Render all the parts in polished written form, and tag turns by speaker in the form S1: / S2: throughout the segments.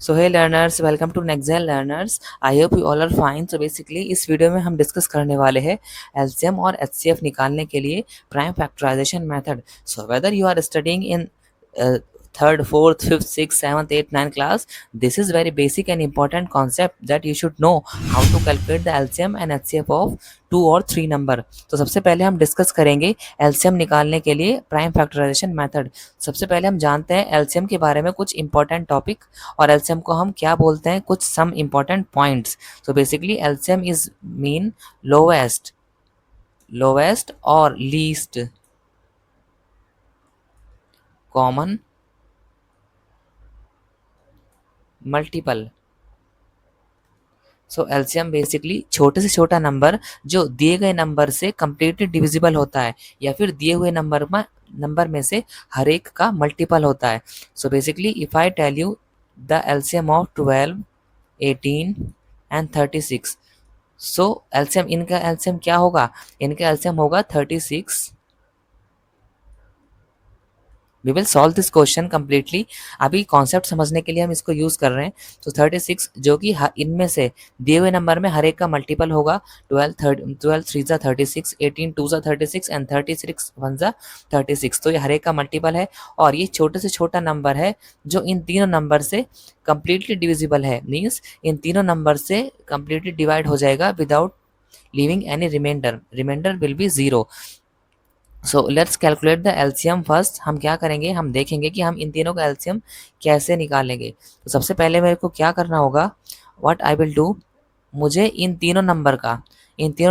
S1: So hey learners, welcome to next learners. I hope you all are fine. So basically इस video में हम discuss करने वाले हैं एलसीएम और एचसीएफ निकालने के लिए prime factorization method. So whether you are studying in third, fourth, fifth, sixth, seventh, eighth, ninth class, this is very basic and important concept that you should know how to calculate the LCM and HCF of two और three number. तो सबसे पहले हम discuss करेंगे LCM निकालने के लिए prime factorization method. सबसे पहले हम जानते हैं एलसीएम के बारे में कुछ इंपॉर्टेंट टॉपिक, और एलसीएम को हम क्या बोलते हैं, कुछ some important points. So basically LCM is mean lowest lowest और least common multiple. So LCM basically छोटे से छोटा नंबर जो दिए गए नंबर से कंप्लीटली डिविजिबल होता है, या फिर दिए हुए नंबर में से हर एक का मल्टीपल होता है। So basically if I tell you the LCM of 12, 18 and 36, so LCM, इनका एलसीएम क्या होगा? इनका एलसीएम होगा 36। We will solve this question completely. अभी कॉन्सेप्ट समझने के लिए हम इसको यूज़ कर रहे हैं। तो 36 जो कि इनमें से दिए हुए नंबर में हर एक का मल्टीपल होगा। 12 3 ज़ा 36, 18 2 ज़ा 36 एंड 36 1 ज़ा 36। तो ये हर एक का मल्टीपल है, और ये छोटे से छोटा नंबर है जो इन तीनों नंबर से कम्प्लीटली डिविजिबल है। मीन्स इन तीनों नंबर से कम्प्लीटली डिवाइड हो जाएगा without leaving any reminder. Reminder will be zero. So let's calculate the LCM first. हम क्या करेंगे, हम देखेंगे कि हम इन तीनों का एलसीएम कैसे निकालेंगे। तो सबसे पहले मेरे को क्या करना होगा, व्हाट आई विल डू, मुझे इन तीनों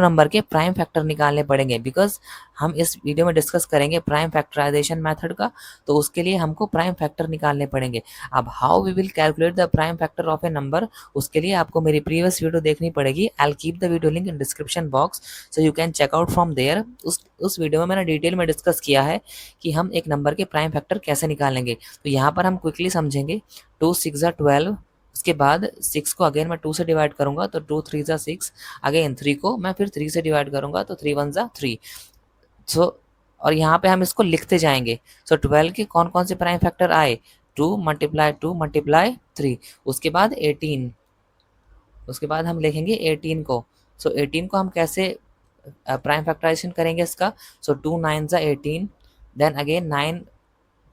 S1: नंबर के प्राइम फैक्टर निकालने पड़ेंगे, बिकॉज हम इस वीडियो में डिस्कस करेंगे प्राइम फैक्टराइजेशन मेथड का। तो उसके लिए हमको प्राइम फैक्टर निकालने पड़ेंगे। अब how we will calculate the prime factor of a number, उसके लिए आपको मेरी प्रीवियस वीडियो देखनी पड़ेगी। I will keep the video link in description box, so you can check out from there. उस वीडियो में मैंने डिटेल में डिस्कस किया है कि हम एक नंबर के प्राइम फैक्टर कैसे निकालेंगे। तो यहाँ पर हम क्विकली समझेंगे। 2 6 ज़ा 12, उसके बाद 6 को अगेन मैं 2 से डिवाइड करूंगा, तो 2 3 ज़ा 6। अगेन 3 को मैं फिर 3 से डिवाइड करूंगा, तो 3 1 ज़ा 3। सो और यहाँ पे हम इसको लिखते जाएंगे। सो 12 के कौन कौन से प्राइम फैक्टर आए? 2 मल्टीप्लाई 2 मल्टीप्लाई 3। उसके बाद 18, उसके बाद हम लिखेंगे 18 को। सो 18 को हम कैसे प्राइम फैक्टराइजेशन करेंगे इसका? सो 2 9 ज़ा 18, देन अगेन 9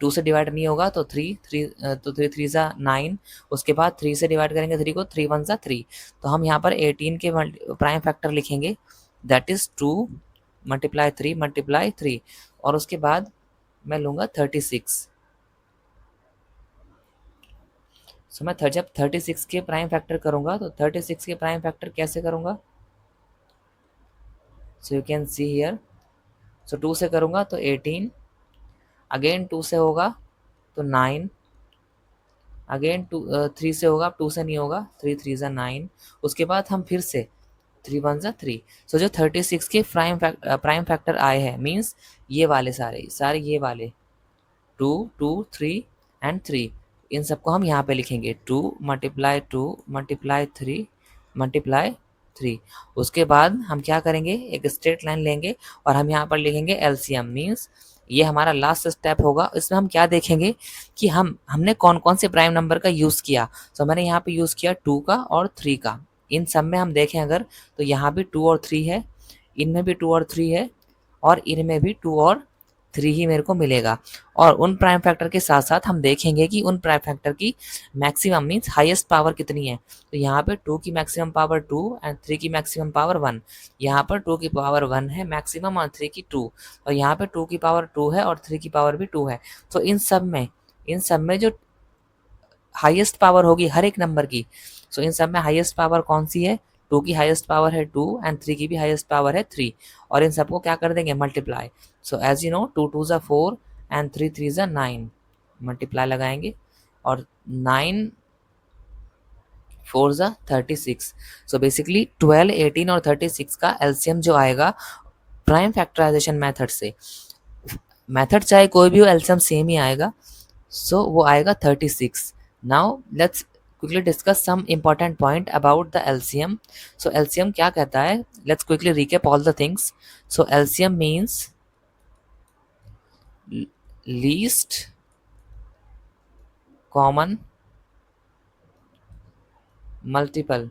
S1: 2 से डिवाइड नहीं होगा, तो 3 3 ज़ा 9। उसके बाद 3 से डिवाइड करेंगे 3 को, 3 1 ज़ा 3। तो हम यहाँ पर 18 के प्राइम फैक्टर लिखेंगे, दैट इज़ 2 मल्टीप्लाई 3 मल्टीप्लाई 3। और उसके बाद मैं लूँगा 36। सो मैं जब 36 के प्राइम फैक्टर करूँगा, तो 36 के प्राइम फैक्टर कैसे करूँगा? So you can see here. So 2 से करूँगा तो 18, अगेन 2 से होगा तो 9, अगेन 3 से होगा, 2 से नहीं होगा, 3 3 ज़ा 9। उसके बाद हम फिर से 3 1 ज़ा 3। सो जो 36 के प्राइम फैक्टर आए हैं, मीन्स ये वाले सारे सारे ये वाले 2 2 3 एंड 3, इन सबको हम यहाँ पे लिखेंगे 2 मल्टीप्लाई 2 मल्टीप्लाई 3 मल्टीप्लाई 3। उसके बाद हम क्या करेंगे, एक स्ट्रेट लाइन लेंगे और हम यहाँ पर लिखेंगे एलसीएम। मीन्स ये हमारा लास्ट स्टेप होगा। इसमें हम क्या देखेंगे कि हमने कौन कौन से प्राइम नंबर का यूज़ किया। तो मैंने यहाँ पे यूज़ किया 2 का और 3 का। इन सब में हम देखें अगर, तो यहाँ भी 2 और 3 है, इनमें भी 2 और 3 है, और इनमें भी 2 और 3 ही मेरे को मिलेगा। और उन प्राइम फैक्टर के साथ साथ हम देखेंगे कि उन प्राइम फैक्टर की मैक्सिमम मीन्स हाईएस्ट पावर कितनी है। तो यहाँ पे 2 की मैक्सिमम पावर 2 एंड 3 की मैक्सिमम पावर 1। यहाँ पर 2 की पावर 1 है मैक्सिमम, और 3 की 2। और यहाँ पे 2 की पावर 2 है और 3 की पावर भी 2 है। तो इन सब में जो हाईएस्ट पावर होगी हर एक नंबर की, सो इन सब में हाईएस्ट पावर कौन सी है? 2 की हाईएस्ट पावर है 2 एंड 3 की भी हाईएस्ट पावर है 3। और इन सबको क्या कर देंगे, multiply. So as you know 2 2 ज़ा 4 एंड 3 3 ज़ा 9, मल्टीप्लाई लगाएंगे, और 9 4 ज़ा 36। सो बेसिकली 12 18 और 36 का एलसीएम जो आएगा प्राइम फैक्टराइजेशन मेथड से, मेथड चाहे कोई भी हो एलसीएम सेम ही आएगा। सो वो आएगा 36। Now let's quickly discuss some important point about the LCM. So LCM क्या कहता है, let's quickly recap all the things. So LCM means least common multiple.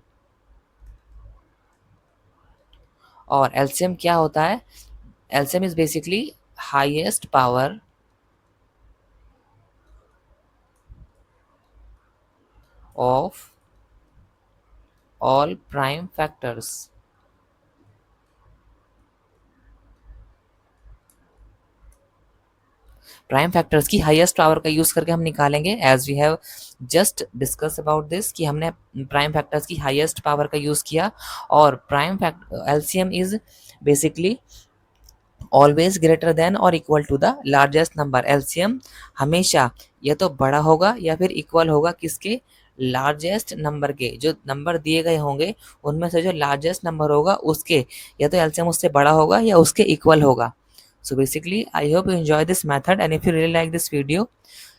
S1: और एलसीएम क्या होता है? LCM is basically highest power of all prime factors. प्राइम factors की highest power का यूज करके हम निकालेंगे, as we have just discuss about this, कि हमने प्राइम फैक्टर्स की हाईएस्ट पावर का यूज किया। और prime factor LCM is basically always greater than और equal to the largest number. LCM हमेशा या तो बड़ा होगा या फिर इक्वल होगा किसके? लार्जेस्ट नंबर के। जो नंबर दिए गए होंगे उनमें से जो लार्जेस्ट नंबर होगा उसके, या तो एलसीएम उससे बड़ा होगा या उसके इक्वल होगा। So basically, I hope you enjoy this method, and if you really like this video,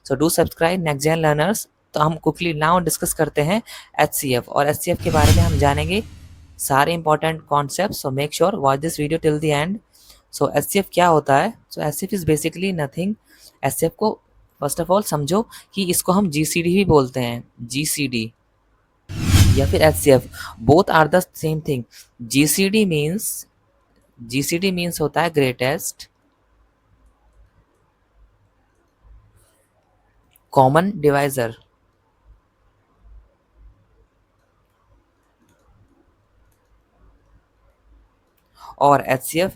S1: so do subscribe next gen learners। तो हम quickly now डिस्कस करते हैं HCF, और HCF के बारे में हम जानेंगे सारे important concept. So make sure watch this video till the end. So HCF क्या होता है? सो HCF is basically nothing. HCF को फर्स्ट ऑफ ऑल समझो कि इसको हम GCD भी बोलते हैं, GCD या फिर HCF, both are the same thing. GCD means होता है ग्रेटेस्ट कॉमन डिवाइजर, और HCF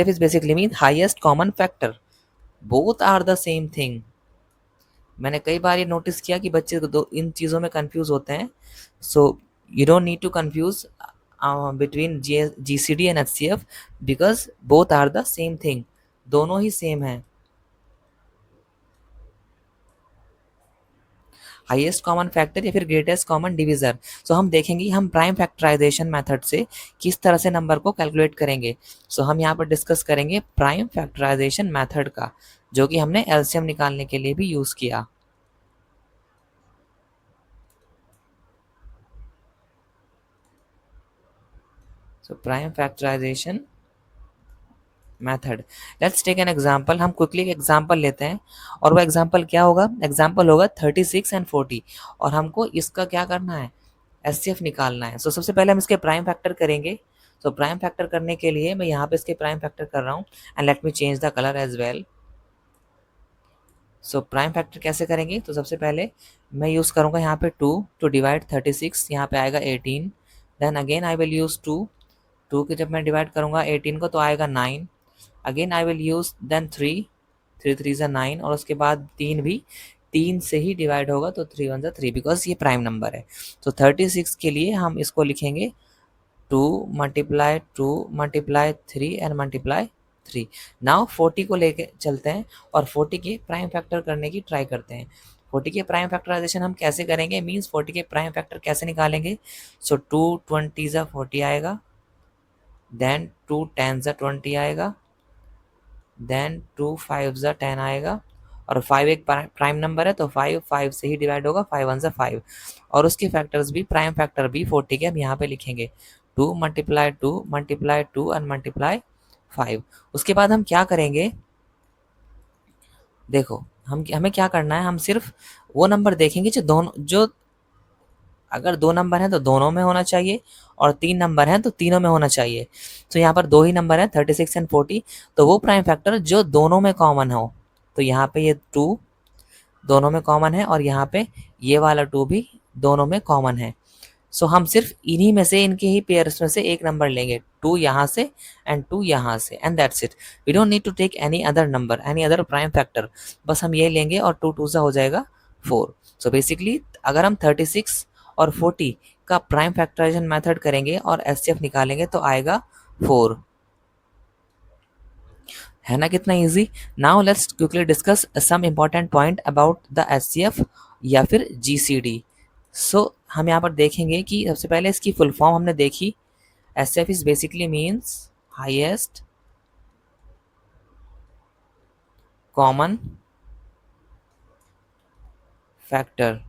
S1: is basically mean highest common factor। both are the same thing। मैंने कई बार ये नोटिस किया कि बच्चे दो इन चीज़ों में कंफ्यूज होते हैं। So you don't need to confuse between GCD and HCF, because both are the same thing, दोनों ही सेम है। हाईएस्ट कॉमन फैक्टर या फिर ग्रेटेस्ट कॉमन डिविजर। सो हम देखेंगे हम प्राइम फैक्टराइजेशन मेथड से किस तरह से नंबर को कैलकुलेट करेंगे। सो हम यहाँ पर डिस्कस करेंगे प्राइम फैक्टराइजेशन मेथड का, जो कि हमने एलसीएम निकालने के लिए भी यूज़ किया। So prime factorization method, let's take an example. हम क्विकली एक एग्जांपल लेते हैं, और वो एग्जांपल क्या होगा? एग्जांपल होगा 36 एंड 40, और हमको इसका क्या करना है? HCF निकालना है। सो सबसे पहले हम इसके प्राइम फैक्टर करेंगे। सो प्राइम फैक्टर करने के लिए मैं यहाँ पे इसके प्राइम फैक्टर कर रहा हूँ, and let me change the colour as well. So prime factor कैसे करेंगे? तो सबसे पहले मैं यूज़ करूँगा यहाँ पे 2 टू डिवाइड 36, यहाँ पे आएगा 18। Then again I will use 2 के जब मैं डिवाइड करूँगा 18 को तो आएगा 9। Again I will use then 3 3 ज़ा 9, और उसके बाद 3 भी 3 से ही डिवाइड होगा, तो 3 1 ज़ा 3, बिकॉज ये प्राइम नंबर है। तो 36 के लिए हम इसको लिखेंगे 2 multiply 2 multiply 3 and multiply 3। Now 40 को लेके चलते हैं और 40 के प्राइम फैक्टर करने की ट्राई करते हैं। 40 के प्राइम फैक्टराइजेशन हम कैसे करेंगे? मीन्स 40 के प्राइम फैक्टर कैसे निकालेंगे? सो 2 20 ज़ा 40 आएगा, देन 2 10 ज़ा 20 आएगा, देन 2 5 ज़ा 10 आएगा, और 5 एक प्राइम नंबर है तो 5 5 से ही डिवाइड होगा, 5 1 ज़ा 5, और उसके फैक्टर्स भी प्राइम फैक्टर भी 40 के हम यहाँ पे लिखेंगे 2 मल्टीप्लाई 2 एंड मल्टीप्लाई 5। उसके बाद हम क्या करेंगे? देखो हमें क्या करना है, हम सिर्फ वो नंबर देखेंगे जो अगर 2 नंबर हैं तो दोनों में होना चाहिए, और 3 नंबर हैं तो तीनों में होना चाहिए। तो यहाँ पर 2 ही नंबर हैं 36 एंड 40, तो वो प्राइम फैक्टर जो दोनों में कॉमन हो। तो यहाँ पे ये 2 दोनों में कॉमन है, और यहाँ पे ये वाला 2 भी दोनों में कॉमन है। सो हम सिर्फ इन्हीं में से, इनके ही पेयर्स में से एक नंबर लेंगे, 2 यहाँ से एंड 2 यहाँ से, and that's it. We don't need to take any other number, any other prime factor, बस हम ये लेंगे, और 2 2 सा हो जाएगा 4। सो बेसिकली अगर हम 36 और 40 का प्राइम फैक्टराइजेशन मेथड करेंगे और HCF निकालेंगे तो आएगा 4। है ना कितना easy? Now let's quickly discuss some important point about the HCF या फिर GCD। सो हम यहाँ पर देखेंगे कि सबसे पहले इसकी फुल फॉर्म हमने देखी। HCF is basically means highest common factor.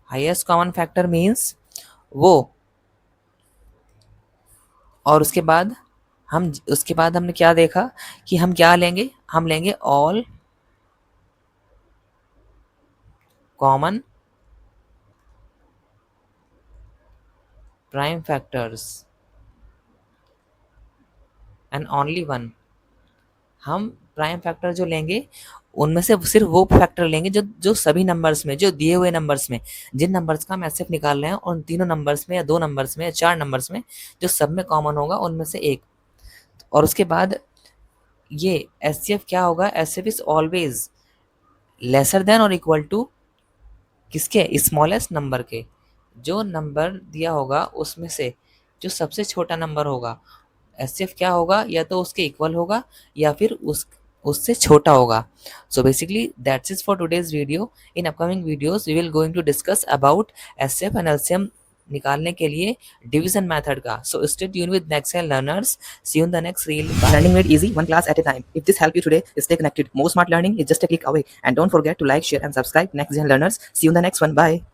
S1: Highest common factor means वो, और उसके बाद हमने क्या देखा कि हम क्या लेंगे? हम लेंगे all common prime factors and only one। हम प्राइम फैक्टर जो लेंगे उनमें से सिर्फ वो फैक्टर लेंगे जो जो सभी नंबर्स में, जो दिए हुए नंबर्स में, जिन नंबर्स का हम एचसीएफ निकाल रहे हैं उन तीनों नंबर्स में या दो नंबर्स में या चार नंबर्स में जो सब में कॉमन होगा उनमें से एक। और उसके बाद ये एचसीएफ क्या होगा, HCF is always lesser than और इक्वल टू किसके, स्मॉलेस्ट नंबर के। जो नंबर दिया होगा उसमें से जो सबसे छोटा नंबर होगा एचसीएफ क्या होगा, या तो उसके इक्वल होगा या फिर उससे छोटा होगा। So basically that's is for today's video. In upcoming videos we will going to discuss about HCF and LCM निकालने के लिए डिवीजन मेथड का। So stay tune with next learners, see you in the next reel.
S2: Learning made easy, one class at a time. If this helped you today, stay connected. More smart learning is just a click away. And don't forget to like, share, and subscribe. Next Gen Learners. See you in the next one. Bye.